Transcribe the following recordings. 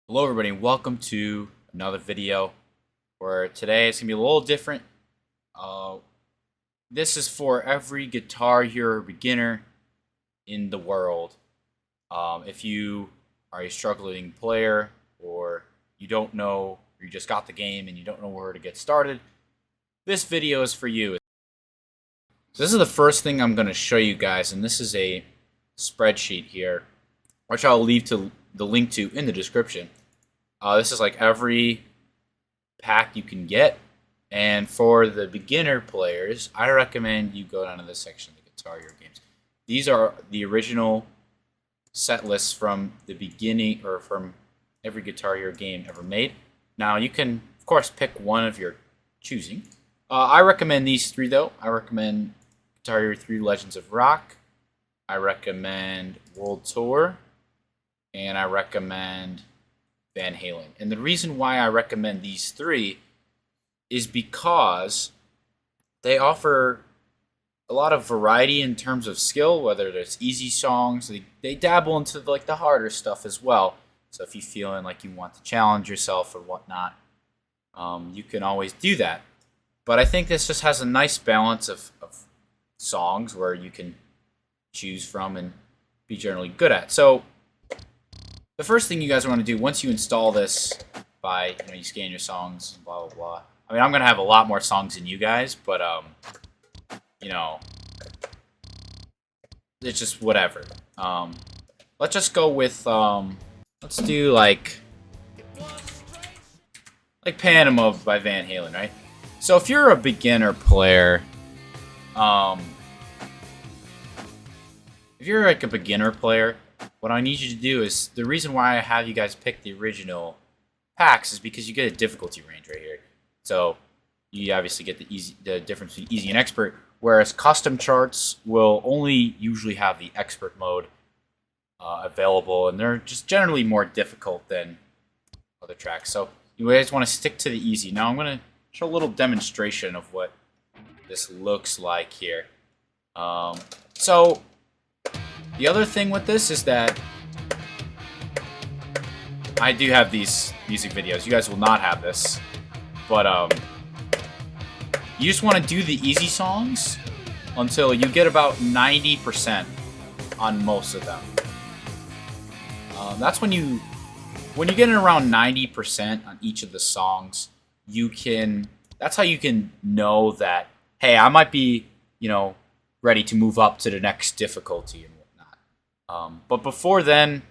Hello everybody, welcome to another video where today it's going to be a little different. This is for every Guitar Hero beginner in the world. If you are a struggling player or you don't know, or you just got the game and you don't know where to get started, this video is for you. So this is the first thing I'm going to show you guys, and this is a spreadsheet here, which I'll leave the link to in the description. This is like every pack you can get, and for the beginner players, I recommend you go down to this section of the Guitar Hero games. These are the original set lists from the beginning, or from every Guitar Hero game ever made. Now you can, of course, pick one of your choosing. I recommend these three though. I recommend Guitar Hero 3 Legends of Rock. I recommend World Tour, and I recommend Van Halen. And the reason why I recommend these three is because they offer a lot of variety in terms of skill, whether it's easy songs. They dabble into like the harder stuff as well. So if you're feeling like you want to challenge yourself or whatnot, you can always do that. But I think this just has a nice balance of songs where you can choose from and be generally good at. So the first thing you guys want to do once you install this, by you scan your songs, blah blah blah. I mean, I'm gonna have a lot more songs than you guys, but it's just whatever. Let's just go with let's do like Panama by Van Halen, right? So if you're a beginner player, if you're like a beginner player, what I need you to do is, the reason why I have you guys pick the original packs is because you get a difficulty range right here. So you obviously get the difference between easy and expert, whereas custom charts will only usually have the expert mode available, and they're just generally more difficult than other tracks. So you guys want to stick to the easy. Now I'm going to show a little demonstration of what this looks like here. So the other thing with this is that I do have these music videos. You guys will not have this, but you just want to do the easy songs until you get about 90% on most of them. That's when you get around 90% on each of the songs, that's how you can know that, hey, I might be, ready to move up to the next difficulty and whatnot. But before then,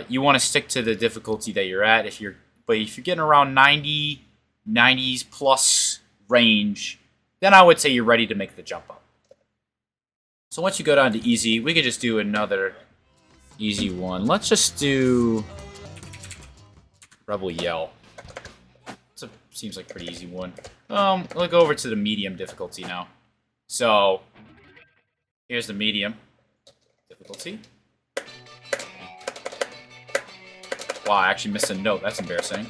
you want to stick to the difficulty that you're at. If you're getting around 90s plus range, then I would say you're ready to make the jump up. So once you go down to easy, we could just do another easy one. Let's just do Rebel Yell. Seems like a pretty easy one. We'll go over to the medium difficulty now. So here's the medium difficulty. Wow, I actually missed a note. That's embarrassing.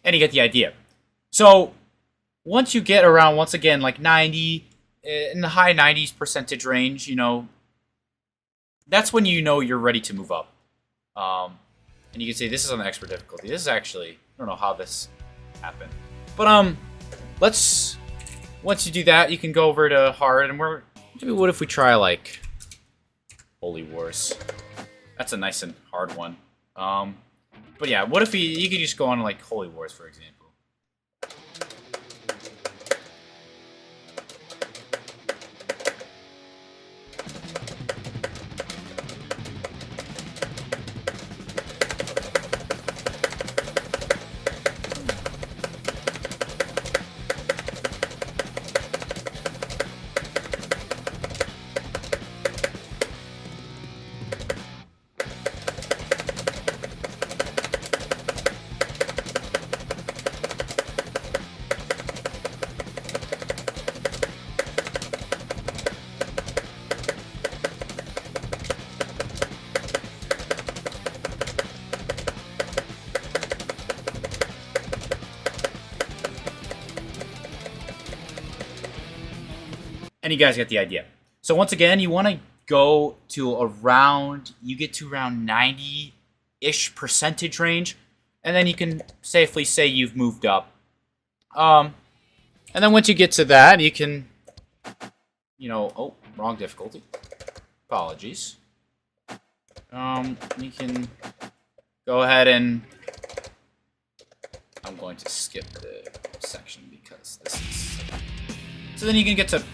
And you get the idea. So once you get around, once again, like 90, in the high 90s percentage range, that's when you know you're ready to move up. And you can say this is on the expert difficulty. This is actually, I don't know how this happened. But once you do that, you can go over to hard, and what if we try like Holy Wars? That's a nice and hard one. But yeah, what if you could just go on like Holy Wars, for example. And you guys get the idea. So once again, you want to go to around, you get to around 90-ish percentage range, and then you can safely say you've moved up. And then once you get to that, you can, oh, wrong difficulty. Apologies. You can go ahead and, I'm going to skip the section because this is, so then you can get to,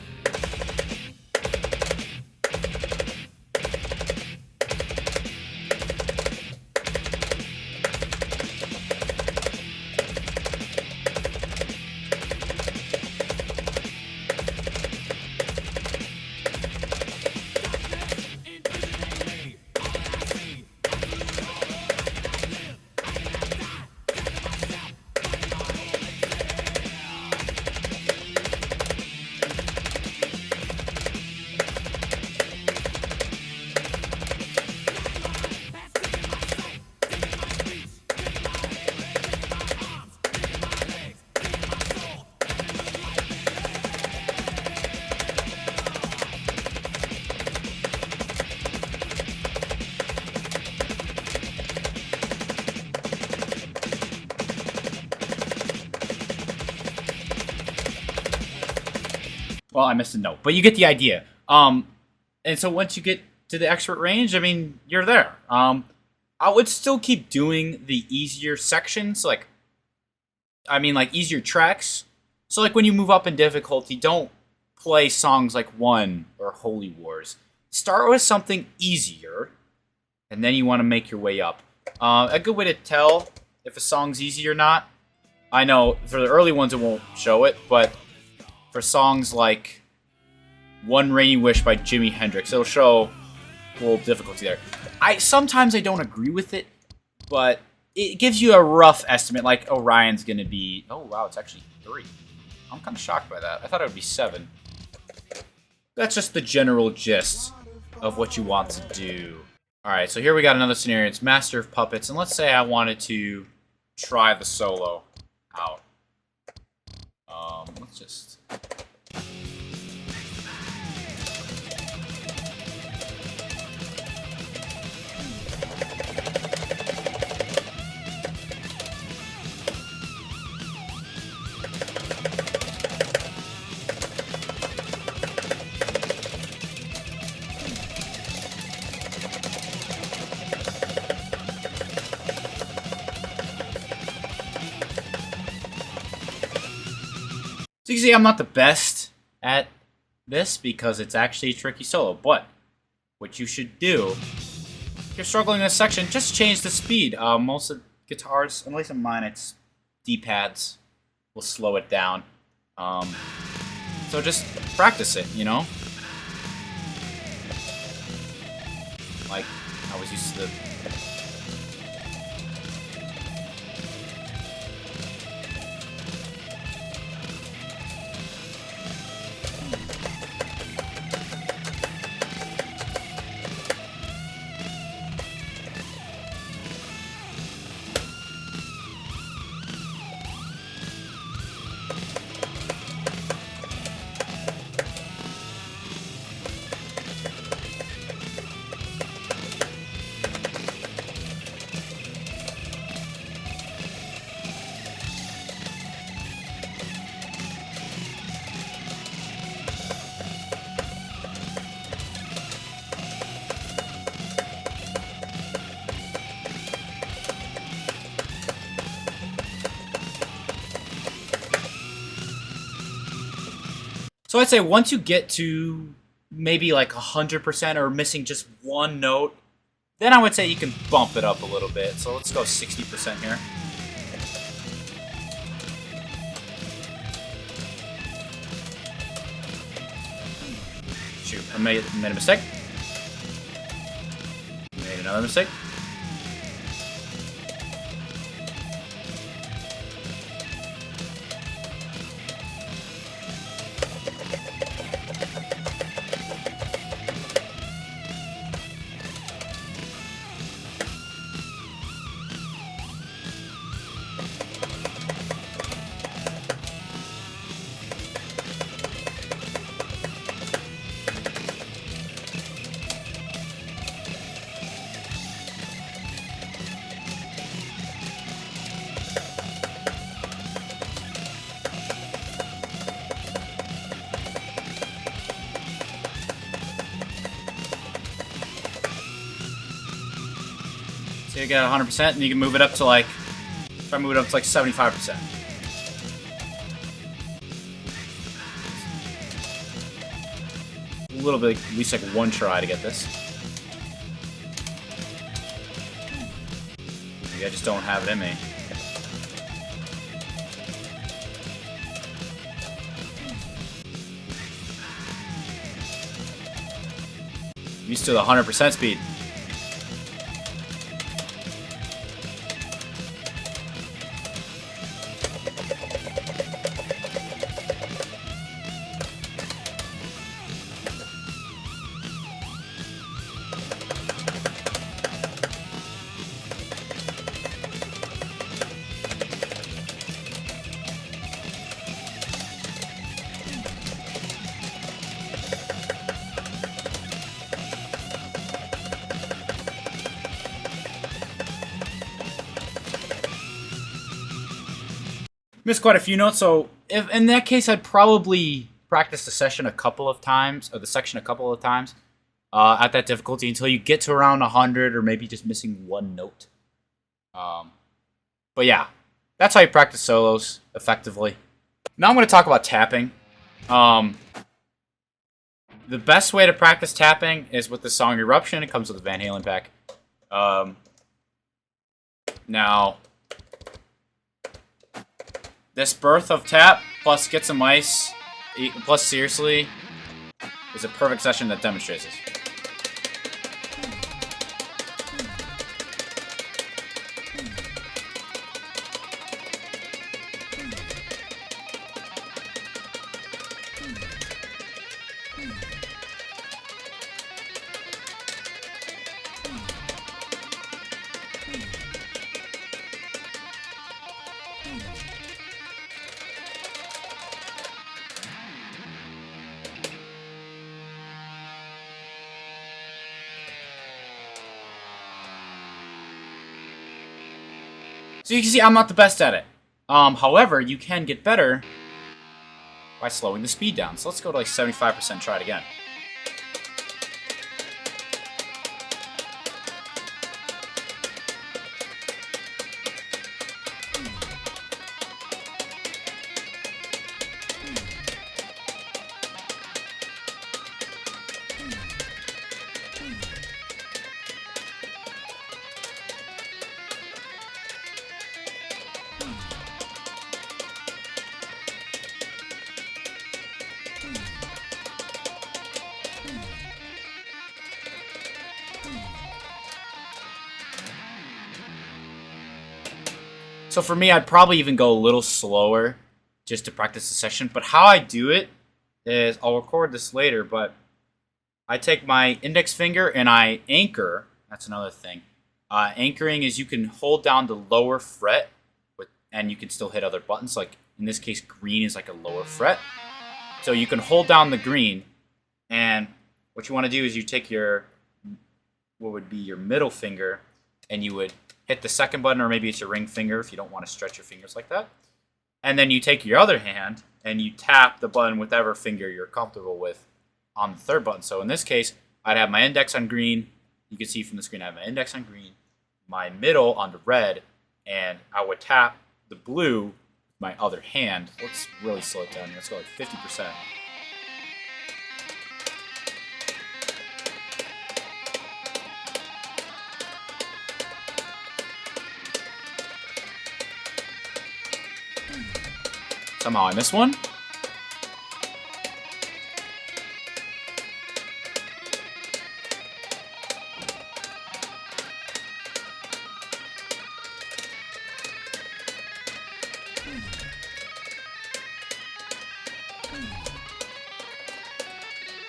well, I missed a note, but you get the idea. And so once you get to the expert range, I mean, you're there. I would still keep doing the easier sections, like easier tracks. So like when you move up in difficulty, don't play songs like One or Holy Wars. Start with something easier, and then you want to make your way up. A good way to tell if a song's easy or not, I know for the early ones it won't show it, but for songs like One Rainy Wish by Jimi Hendrix, it'll show a little difficulty there. Sometimes I don't agree with it, but it gives you a rough estimate, like Orion's going to be, oh wow, it's actually 3. I'm kind of shocked by that. I thought it would be 7. That's just the general gist of what you want to do. Alright, so here we got another scenario. It's Master of Puppets, and let's say I wanted to try the solo out. Let's just... So you can see I'm not the best at this because it's actually a tricky solo, but what you should do, if you're struggling in this section, just change the speed. Most of guitars, at least in mine, it's D-pads will slow it down. So just practice it, Like, I was used to the... So I'd say once you get to maybe like 100% or missing just one note, then I would say you can bump it up a little bit. So let's go 60% here. Shoot, I made a mistake. Made another mistake. So you get 100%, and you can move it up to like, try to move it up to like 75%. A little bit, at least like one try to get this. Maybe I just don't have it in me. Used to the 100% speed. Missed quite a few notes, so if in that case, I'd probably practice the session a couple of times, or the section a couple of times at that difficulty until you get to around 100, or maybe just missing one note. But yeah, that's how you practice solos effectively. Now I'm going to talk about tapping. The best way to practice tapping is with the song Eruption. It comes with a Van Halen pack. Now, this Birth of Tap plus Get Some Ice plus Seriously is a perfect session that demonstrates this. So you can see I'm not the best at it. However, you can get better by slowing the speed down. So let's go to like 75%, try it again. So for me, I'd probably even go a little slower just to practice the session. But how I do it is, I'll record this later, but I take my index finger and I anchor. That's another thing. Anchoring is you can hold down the lower fret, and you can still hit other buttons. Like in this case, green is like a lower fret. So you can hold down the green, and what you want to do is you take your, what would be your middle finger, and you would hit the second button, or maybe it's your ring finger if you don't want to stretch your fingers like that. And then you take your other hand and you tap the button with whatever finger you're comfortable with on the third button. So in this case, I'd have my index on green. You can see from the screen I have my index on green, my middle on the red, and I would tap the blue with my other hand. Let's really slow it down here. Let's go like 50%. Somehow I missed one.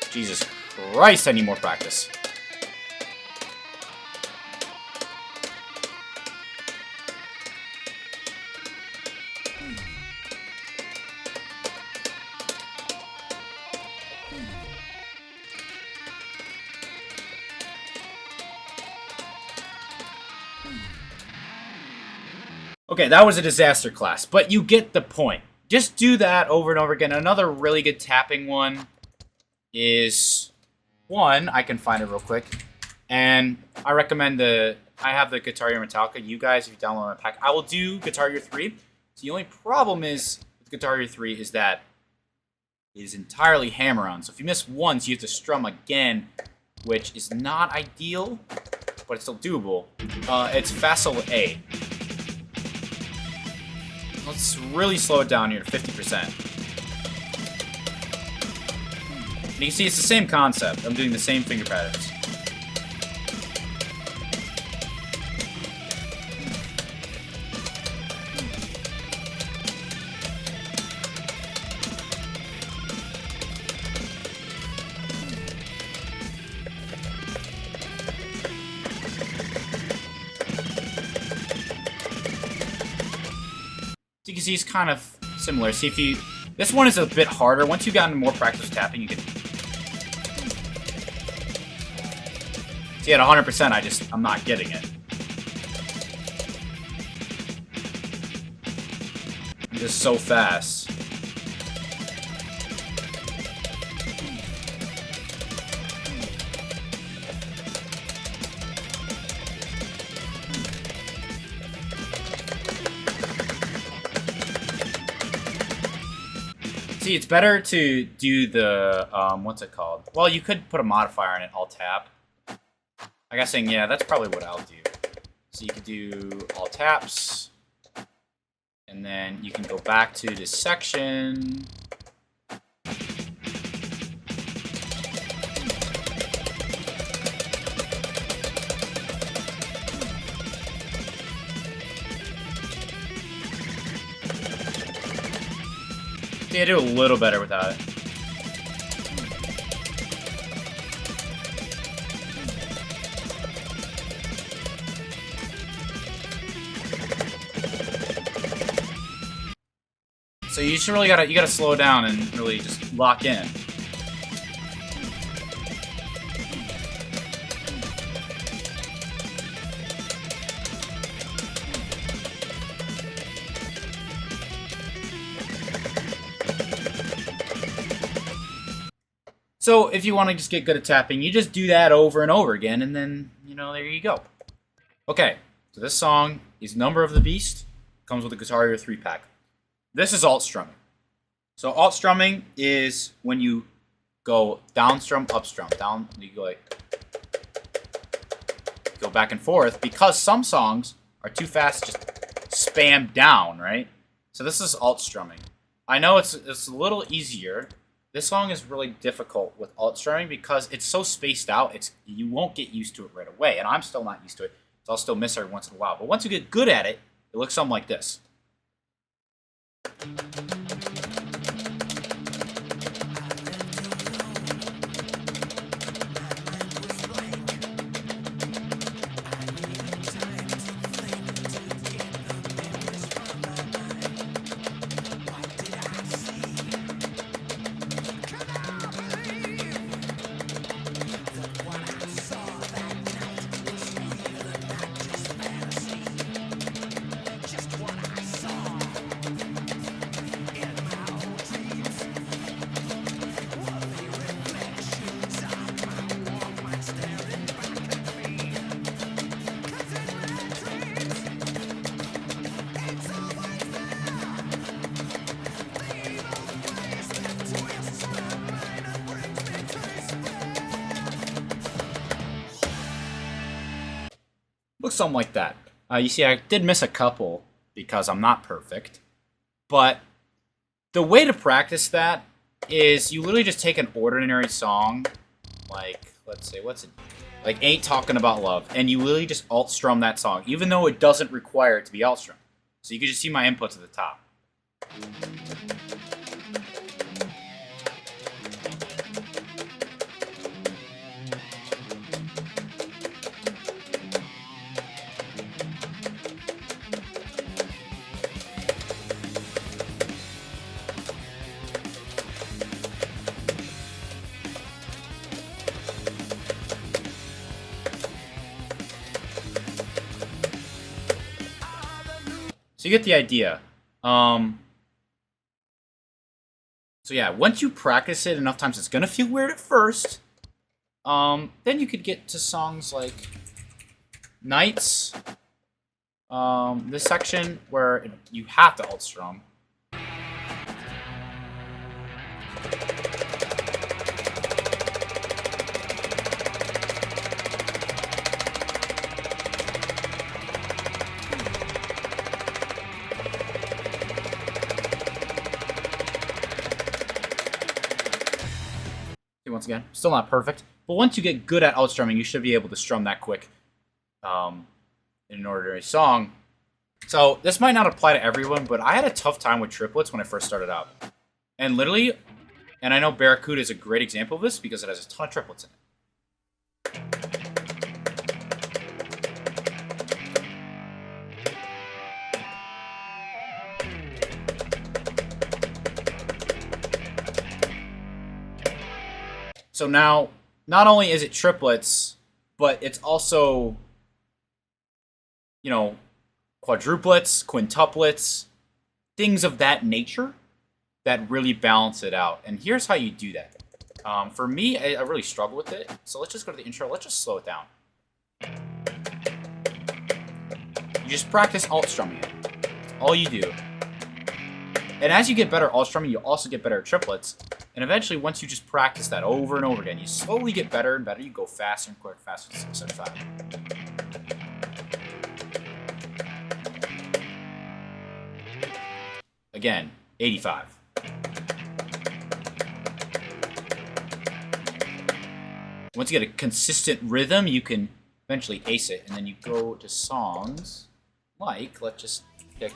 Jesus Christ, I need more practice. Okay, that was a disaster class, but you get the point. Just do that over and over again. Another really good tapping one is one, I can find it real quick, and I recommend the I have the Guitar Hero Metallica. You guys, if you download my pack, I will do Guitar Hero 3. So the only problem is with Guitar Hero 3 is that it is entirely hammer-on. So if you miss once, you have to strum again, which is not ideal, but it's still doable. It's Facile A. Let's really slow it down here to 50%. And you can see it's the same concept. I'm doing the same finger patterns. So you can see it's kind of similar. See if you... This one is a bit harder. Once you've gotten more practice with tapping, you can... See, at 100%, I'm not getting it. I'm just so fast. See, it's better to do the, what's it called? Well, you could put a modifier on it, Alt-Tap. I'm guessing, yeah, that's probably what I'll do. So you could do Alt-Taps, and then you can go back to this section. See, I do a little better without it. So you just really you gotta slow down and really just lock in. So if you want to just get good at tapping, you just do that over and over again, and then, you know, there you go. Okay, so this song is Number of the Beast. Comes with a Guitar Hero 3-pack. This is alt-strumming. So alt-strumming is when you go down strum, up strum, down, you go like, go back and forth, because some songs are too fast to just spam down, right? So this is alt-strumming. I know it's a little easier. This song is really difficult with alt-strumming because it's so spaced out, you won't get used to it right away, and I'm still not used to it, so I'll still miss every once in a while. But once you get good at it, it looks something like this. Looks something like that. You see, I did miss a couple because I'm not perfect. But the way to practice that is you literally just take an ordinary song, like, let's say, what's it? Like Ain't Talking About Love, and you literally just alt-strum that song, even though it doesn't require it to be alt-strum. So you can just see my inputs at the top. So you get the idea. So yeah, once you practice it enough times, it's gonna feel weird at first. Then you could get to songs like Nights. This section where you have to alt-strum. Once again, still not perfect, but once you get good at alt-strumming, you should be able to strum that quick in an ordinary song. So this might not apply to everyone, but I had a tough time with triplets when I first started out. And literally, and I know Barracuda is a great example of this because it has a ton of triplets in it. So now, not only is it triplets, but it's also, you know, quadruplets, quintuplets, things of that nature that really balance it out. And here's how you do that. For me, I really struggle with it. So let's just go to the intro. Let's just slow it down. You just practice alt-strumming it. That's all you do. And as you get better at alt-strumming, you also get better at triplets. And eventually, once you just practice that over and over again, you slowly get better and better. You go faster and quicker, faster than 675. Again, 85. Once you get a consistent rhythm, you can eventually ace it. And then you go to songs like, let's just pick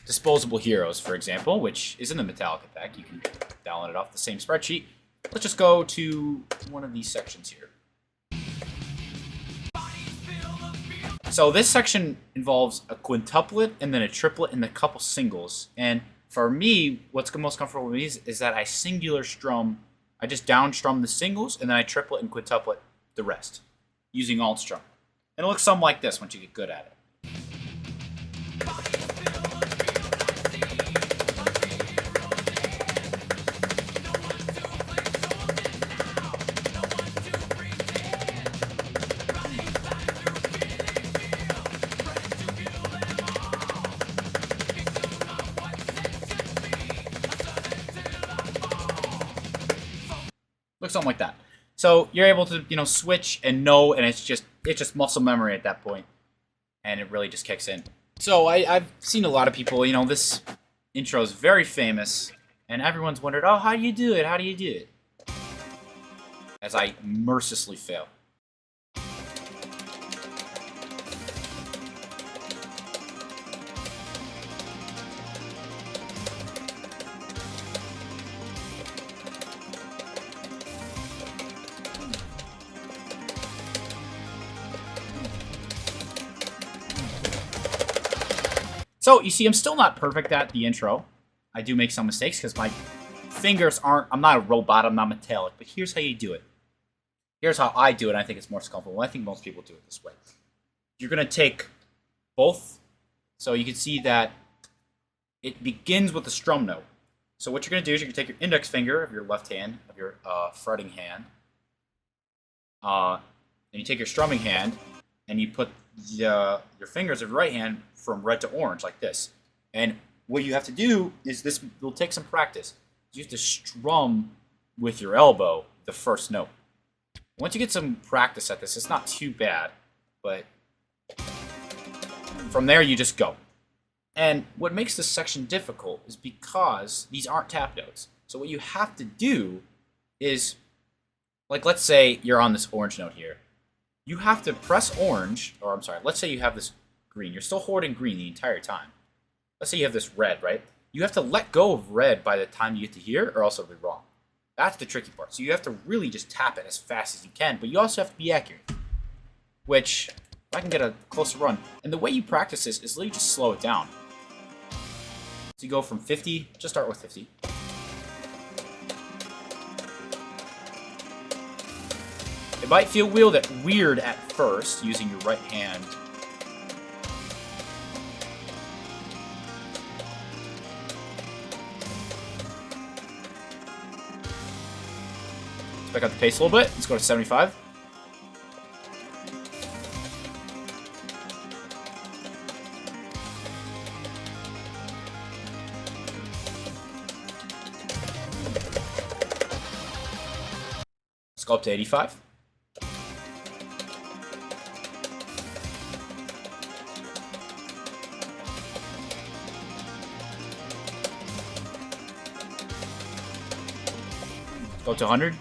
Disposable Heroes, for example, which is in the Metallica pack. You can download it off the same spreadsheet. Let's just go to one of these sections here. So this section involves a quintuplet and then a triplet and a couple singles. And for me, what's most comfortable with me is that I singular strum. I just down strum the singles and then I triplet and quintuplet the rest using alt strum. And it looks something like this once you get good at it. Looks something like that. So you're able to, switch and know, and it's just muscle memory at that point, and it really just kicks in. So I've seen a lot of people, this intro is very famous, and everyone's wondered, oh, how do you do it? How do you do it? As I mercilessly fail. So, you see, I'm still not perfect at the intro. I do make some mistakes because my fingers aren't... I'm not a robot, I'm not metallic. But here's how you do it. Here's how I do it, and I think it's more comfortable. I think most people do it this way. You're going to take both. So you can see that it begins with the strum note. So what you're going to do is you're going to take your index finger of your left hand, of your fretting hand, and you take your strumming hand, and you put your fingers of your right hand from red to orange, like this. And what you have to do is this will take some practice. You have to strum with your elbow the first note. Once you get some practice at this, it's not too bad, but from there you just go. And what makes this section difficult is because these aren't tap notes. So what you have to do is, like, let's say you're on this orange note here. You have to press orange, or I'm sorry, let's say you have this green. You're still holding green the entire time. Let's say you have this red, right? You have to let go of red by the time you get to here, or else it'll be wrong. That's the tricky part. So you have to really just tap it as fast as you can, but you also have to be accurate. Which, if I can get a closer run. And the way you practice this is literally just slow it down. So you go from 50, just start with 50. It might feel weird at first, using your right hand. Let's back up the pace a little bit. Let's go to 75. go up to 85. Go to 100.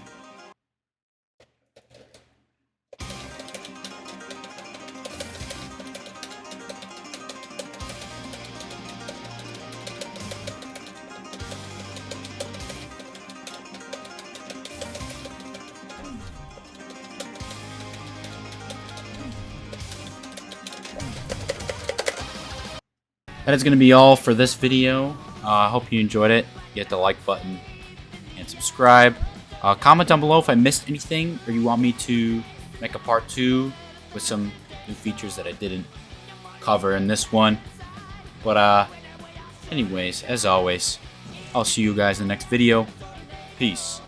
That is going to be all for this video. I hope you enjoyed it. Hit the like button and subscribe. Comment down below if I missed anything or you want me to make a part 2 with some new features that I didn't cover in this one. But anyways, as always, I'll see you guys in the next video. Peace.